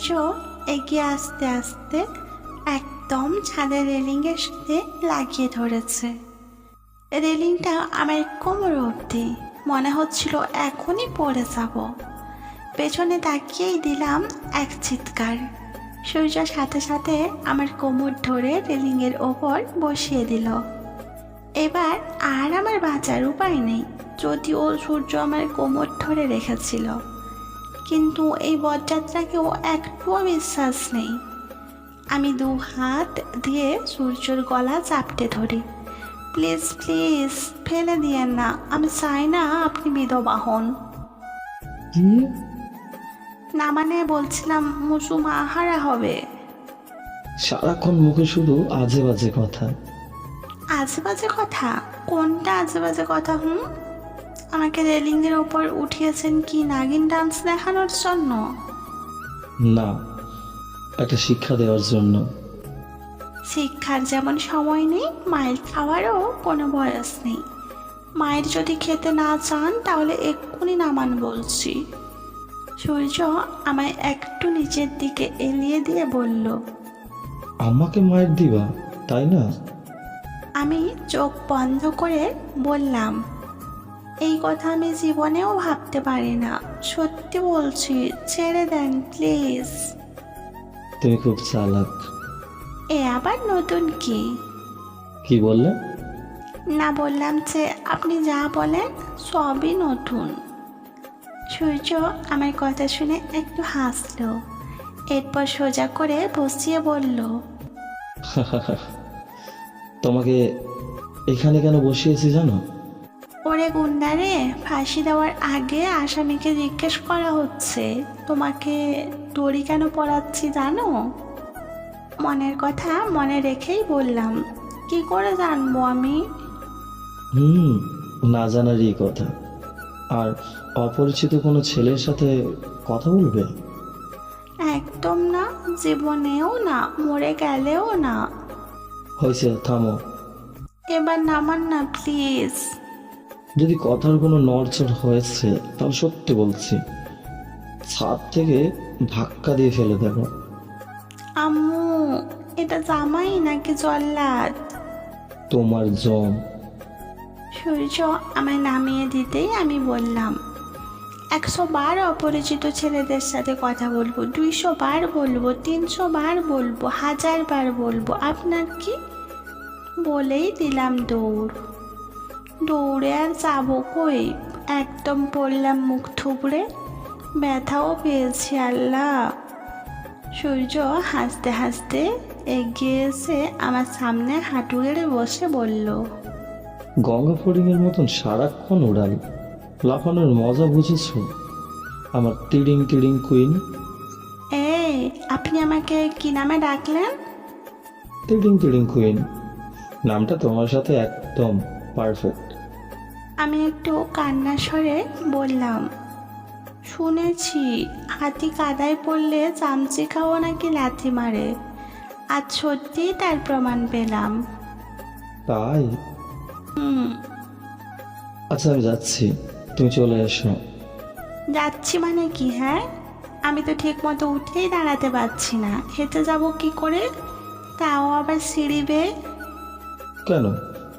সূর্য এগিয়ে আস্তে আস্তে একদম ছাদের রেলিংয়ের সাথে লাগিয়ে ধরেছে। রেলিংটা আমার কোমর অবধি, মনে হচ্ছিল এখনই পড়ে যাব। পেছনে তাকিয়েই দিলাম এক চিৎকার। সূর্য সাথে সাথে আমার কোমর ধরে রেলিংয়ের ওপর বসিয়ে দিল। এবার আর আমার বাঁচার উপায় নেই, যদিও সূর্য আমার কোমর ধরে রেখেছিল, কিন্তু এই বরযাত্রাকেও একটুও বিশ্বাস নেই। আমি 2 হাত দিয়ে সূর্যর গলা চাপটে ধরি। প্লিজ প্লিজ ফেলে দিয়েন না, আমি চাই না আপনি বিধবা হন। কি? না মানে বলছিলাম মুসু মাহারা হবে। সারাক্ষণ মুখে শুধু আজে বাজে কথা। আজে বাজে কথা? কোনটা আজে বাজে কথা? আমাকে রেলিংয়ের ওপর উঠিয়েছেন কি নাগিন ডান্স দেখানোর জন্য? না, একটা শিক্ষা দেওয়ার জন্য। শিক্ষার যেমন সময় নেই, মাইর খাওয়ারও কোনো বয়স নেই। মায়ের যদি খেতে না চান তাহলে এক্ষুনি নামান বলছি। সূর্য আমায় একটু নিচের দিকে এলিয়ে দিয়ে বলল, আমাকে মায়ের দিবা, তাই না? আমি চোখ বন্ধ করে বললাম, এই কথা আমি জীবনেও ভাবতে পারি না, সত্যি বলছি, ছেড়ে দেন প্লিজ। তুমি খুব চালাক। এ আবার নতুন কি? কি বললে? না, বললাম যে আপনি যা বলেন সবই নতুন। সূর্য আমার কথা শুনে একটু হাসলো, এরপর সোজা করে বসিয়ে বলল, তোমাকে এখানে কেন বসিয়েছি জানো? ওরে গুন্ডারে, ফাঁসি দেওয়ার আগে আসামিকে জিজ্ঞেস করা হচ্ছে তোমাকে দড়ি কেন পড়াচ্ছি জানো? মনের কথা মনে রেখেই বললাম, কি করে জানবো আমি? হুম, না জানারই কথা। আর অপরিচিত কোনো ছেলের সাথে কথা বলবে? একদম না, জীবনেও না, মরে গেলেও না। হয়েছে, থামো। এবার নামান না প্লিজ। যদি কথার কোনো নড়চড় হয়েছে তাহলে সত্যি বলছি, ছাদ থেকে ধাক্কা দিয়ে ফেলে দেবো। আম্মু, এটা জামাই নাকি জল্লাদ? তোমার জম। সূর্য আমায় নামিয়ে দিতেই আমি বললাম, 100 বার অপরিচিত ছেলেদের সাথে কথা বলবো, 200 বার বলবো, 300 বার বলবো, 1000 বার বলবো, আপনার কি? বলেই দিলাম দৌড়। দৌড়ে আর যাবো কই, একদম পড়লাম মুখ থুবড়ে। ব্যথাও পেয়েছি আল্লাহ। সূর্য হাসতে হাসতে এগিয়ে এসে আমার সামনে হাঁটু গেড়ে বসে বলল, গঙ্গা ফড়িংয়ের মতন সারাক্ষণ উড়াল, লাফানোর মজা বুঝেছ আমার টিডিং টিডিং কুইন? এই, আপনি আমাকে কি নামে ডাকলেন? টিডিং টিডিং কুইন নামটা তোমার সাথে একদম পারফেক্ট। আমি একটু কান্নার স্বরে বললাম, শুনেছি হাতি কাদায় পড়লে চামচি খাওয়া নাকি লাথি মারে, আজ সত্যিই তার প্রমাণ পেলাম। তাই? আচ্ছা, আমি যাচ্ছি, তুমি চলে এসো। যাচ্ছি মানে কি? হ্যাঁ, আমি তো ঠিক মতো উঠেই দাঁড়াতে পারছি না, হেঁটে যাব কি করে, তাও আবার সিঁড়ি বেয়ে? কেন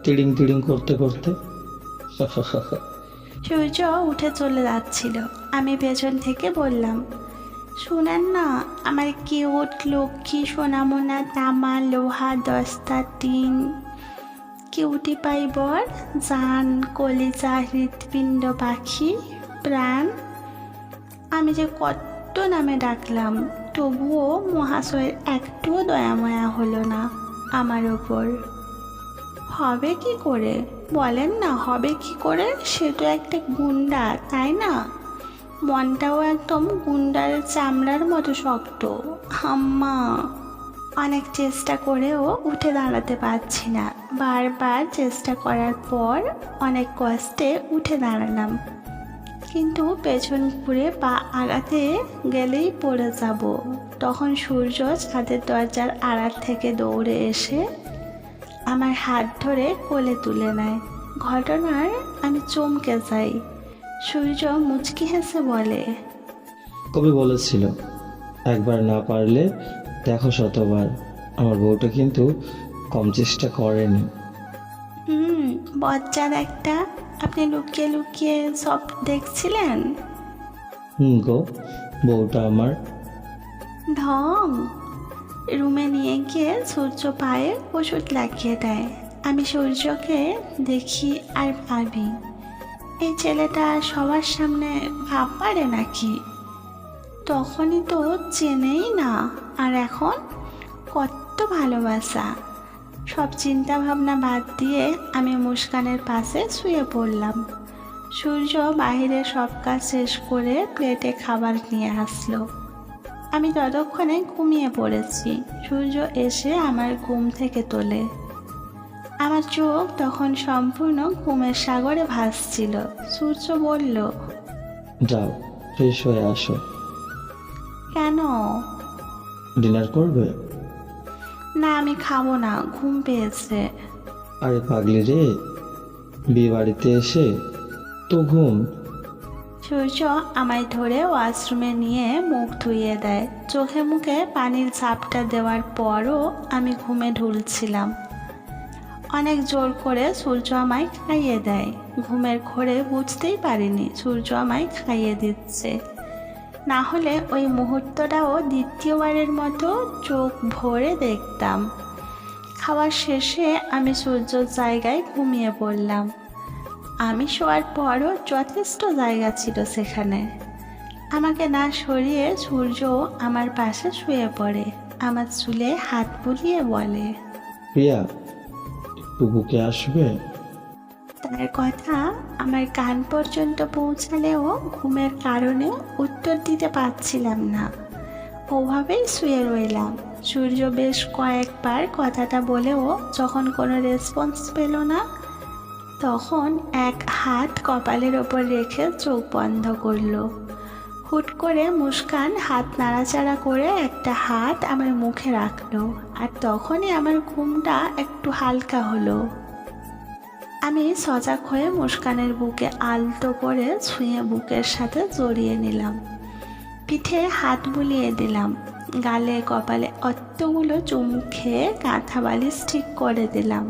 টিডিং টিডিং করতে করতে? সূর্য উঠে চলে যাচ্ছিল, আমি পেছন থেকে বললাম, শুনেন না, আমার কিউট লক্ষ্মী সোনামোনা তামা লোহা দস্তা টিন কিউটি পাইবর, জান কলিজা হৃৎপিণ্ড পাখি প্রাণ। আমি যে কত নামে ডাকলাম, তবুও মহাশয়ের একটুও দয়াময়া হলো না আমার ওপর। হবে কি করে বলেন না, হবে কি করে? সে তো একটা গুন্ডা, তাই না? মনটাও একদম গুন্ডার চামড়ার মতো শক্ত। আম্মা, অনেক চেষ্টা করেও উঠে দাঁড়াতে পারছি না। বারবার চেষ্টা করার পর অনেক কষ্টে উঠে দাঁড়ালাম, কিন্তু পেছন ঘুরে পা আগাতে গেলেই পড়ে যাব। তখন সূর্য ছাদের দরজার আড়াল থেকে দৌড়ে এসে আমার হাত ধরে কোলে তুলে নেয়। ঘটনার আমি চমকে যাই। সূর্য মুচকি হেসে বলে, কবি বলেছিল একবার না পারলে দেখো শতবার। আমার বউটা কিন্তু কম চেষ্টা করেনি। হুম, বজ্জার একটা। আপনি লুকিয়ে লুকিয়ে সব দেখছিলেন? গো, বউটা আমার। ঢং। রুমে নিয়ে গিয়ে সূর্য পায়ে ওষুধ লাগিয়ে দেয়। আমি সূর্যকে দেখি আর ভাবি, এই ছেলেটা সবার সামনে ভাব পারে নাকি? তখনই তো চেনেই না, আর এখন কত ভালোবাসা। সব চিন্তা ভাবনা বাদ দিয়ে আমি মুস্কানের পাশে শুয়ে পড়লাম। সূর্য বাইরে সব কাজ শেষ করে প্লেটে খাবার নিয়ে আসলো। আমি ততক্ষণে ঘুমিয়ে পড়েছি। সূর্য এসে আমার ঘুম থেকে তোলে। আমার চোখ তখন সম্পূর্ণ ঘুমের সাগরে ভাসছিল। সূর্য বলল, যাও, ফ্রেশ হয়ে আসো। কেন? ডিনার করবে? না, আমি খাবো না, ঘুম পেয়েছে। আরে পাগলি রে, বিয়ে বাড়িতে এসে তো ঘুম। সূর্য আমায় ধরে ওয়াশরুমে নিয়ে মুখ ধুইয়ে দেয়। চোখে মুখে পানির ঝাপটা দেওয়ার পরও আমি ঘুমে ঢুলছিলাম। অনেক জোর করে সূর্য আমায় খাইয়ে দেয়। ঘুমের ঘোরে বুঝতেই পারিনি সূর্য আমায় খাইয়ে দিচ্ছে। না হলে ওই মুহূর্তটাও দ্বিতীয়বারের মতো চোখ ভরে দেখতাম। খাওয়ার শেষে আমি সূর্যর জায়গায় ঘুমিয়ে পড়লাম। আমি শোয়ার পরও যথেষ্ট জায়গা ছিল সেখানে। আমাকে না সরিয়ে সূর্য আমার পাশে শুয়ে পড়ে। আমার চুলে হাত বুলিয়ে বলে, প্রিয়া, একটু বুকে আসবে? তার কথা আমার কান পর্যন্ত পৌঁছালেও ঘুমের কারণে উত্তর দিতে পারছিলাম না। ওভাবেই শুয়ে রইলাম। সূর্য বেশ কয়েকবার কথাটা বলেও যখন কোনো রেসপন্স পেল না, তখন এক হাত কপালের ওপর রেখে চোখ বন্ধ করলো। হুট করে মুস্কান হাত নাড়াচাড়া করে একটা হাত আমার মুখে রাখলো, আর তখনই আমার ঘুমটা একটু হালকা হলো। আমি সজাগ হয়ে মুস্কানের বুকে আলতো করে ছুঁয়ে বুকের সাথে জড়িয়ে নিলাম। পিঠে হাত বুলিয়ে দিলাম। গালে কপালে অতগুলো চুমু খেয়ে কাঁথা বালিশ ঠিক করে দিলাম।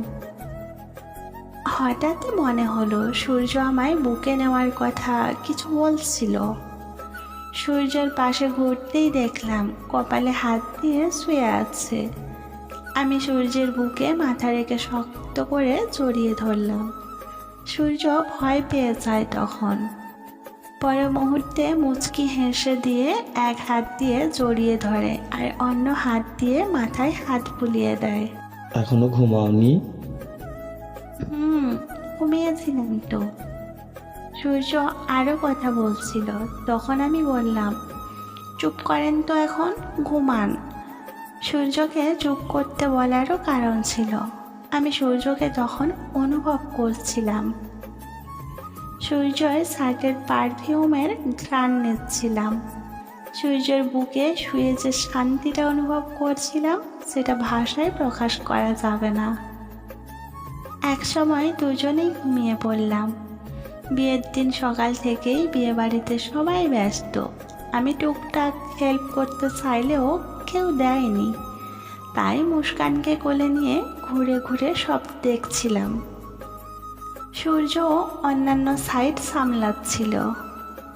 হঠাৎই মনে হলো সূর্য আমায় বুকে নেওয়ার কথা কিছু বলছিল। সূর্যের পাশে ঘুরতেই দেখলাম কপালে হাত দিয়ে শুয়ে আছে। আমি সূর্যের বুকে মাথা রেখে শক্ত করে জড়িয়ে ধরলাম। সূর্য ভয় পেয়ে যায় তখন। পরের মুহূর্তে মুচকি হেসে দিয়ে এক হাত দিয়ে জড়িয়ে ধরে আর অন্য হাত দিয়ে মাথায় হাত বুলিয়ে দেয়। এখনো ঘুমাওনি? ঘুমিয়েছিলাম তো। সূর্য আরো কথা বলছিল, তখন আমি বললাম, চুপ করেন তো, এখন ঘুমান। সূর্যকে চুপ করতে বলারও কারণ ছিল। আমি সূর্যকে তখন অনুভব করছিলাম। সূর্যের শার্টের পারফিউমের ঘ্রাণ নিচ্ছিলাম। সূর্যের বুকে শুয়ে যে শান্তিটা অনুভব করছিলাম, সেটা ভাষায় প্রকাশ করা যাবে না। এক সময় দুজনেই ঘুমিয়ে পড়লাম। বিয়ের দিন সকাল থেকেই বিয়ে বাড়িতে সবাই ব্যস্ত। আমি টুকটাক হেল্প করতে চাইলেও কেউ দেয়নি। তাই মুস্কানকে কোলে নিয়ে ঘুরে ঘুরে সব দেখছিলাম। সূর্য অন্যান্য সাইড সামলাচ্ছিল।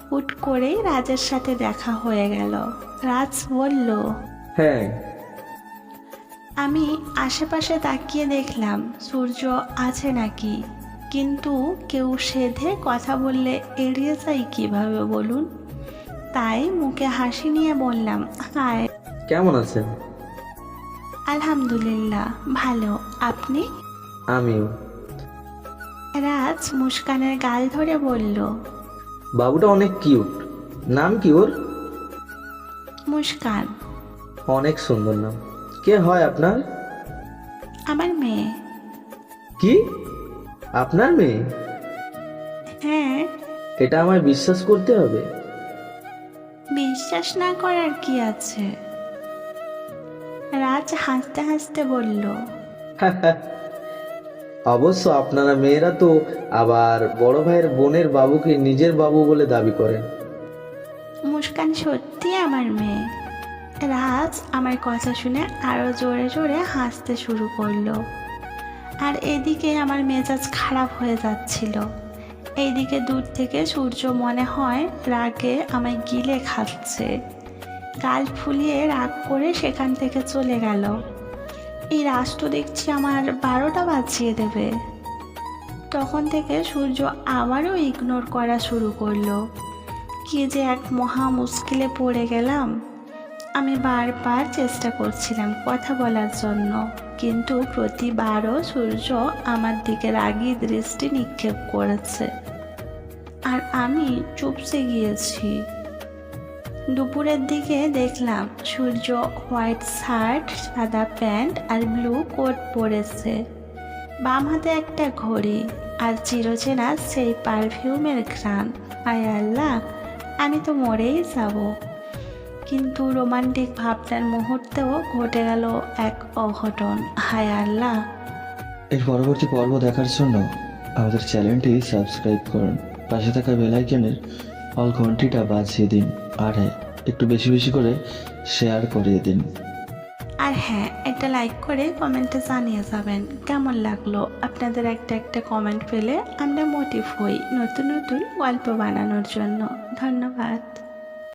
হুট করেই রাজের সাথে দেখা হয়ে গেল। রাজ বলল, হ্যাঁ। আমি আশেপাশে তাকিয়ে দেখলাম সূর্য আছে নাকি, কিন্তু কেউ সেধে কথা বললে এড়িয়ে যাই কিভাবে বলুন? তাই মুখে হাসি নিয়ে বললাম, হায়। কেমন আছেন? আলহামদুলিল্লাহ, ভালো। আপনি? আমিও। রাজ মুস্কানের গাল ধরে বলল, বাবুটা অনেক কিউট। নাম কি ওর? মুস্কান। অনেক সুন্দর নাম। কে হয় আপনার? আমার মেয়ে। কি? আপনার মেয়ে? হ্যাঁ। এটা আমায় বিশ্বাস করতে হবে? বিশ্বাস না করার কি আছে? রাজ হাসতে হাসতে বলল, অবশ্য আপনারা মেয়েরা তো আবার বড় ভাইয়ের বোনের বাবুকে নিজের বাবু বলে দাবি করেন। মুস্কান সত্যি আমার মেয়ে। রাজ আমার কথা শুনে আরো জোরে জোরে হাসতে শুরু করলো। আর এদিকে আমার মেজাজ খারাপ হয়ে যাচ্ছিল। এইদিকে দূর থেকে সূর্য মনে হয় রাগে আমায় গিলে খাচ্ছে। গাল ফুলিয়ে রাগ করে সেখান থেকে চলে গেল। এই রাজ তো দেখছি আমার 12টা বাজিয়ে দেবে। তখন থেকে সূর্য আবারও ইগনোর করা শুরু করলো। কি যে এক মহা মুশকিলে পড়ে গেলাম। আমি বারবার চেষ্টা করছিলাম কথা বলার জন্য, কিন্তু প্রতিবারও সূর্য আমার দিকে রাগী দৃষ্টি নিক্ষেপ করেছে আর আমি চুপসে গিয়েছি। দুপুরের দিকে দেখলাম সূর্য হোয়াইট শার্ট, সাদা প্যান্ট আর ব্লু কোট পরেছে। বাম হাতে একটা ঘড়ি আর চিরচেনা সেই পারফিউমের ঘ্রাণ। আয় আল্লাহ, আমি তো মরেই যাব। কিন্তু রোমান্টিক ভাবনার মুহূর্তেও ঘটে গেল এক অঘটন। হায় আল্লাহ। এর পরবর্তী পর্ব দেখার জন্য আমাদের চ্যানেলটি সাবস্ক্রাইব করুন, পাশে থাকা বেল আইকনের অল ঘন্টিটা বাজিয়ে দিন, আর হ্যাঁ, একটু বেশি বেশি করে শেয়ার করিয়ে দিন। আর হ্যাঁ, একটা লাইক করে কমেন্টে জানিয়ে যাবেন কেমন লাগলো। আপনাদের একটা কমেন্ট পেলে আমরা মোটিভ হই নতুন নতুন গল্প বানানোর জন্য। ধন্যবাদ।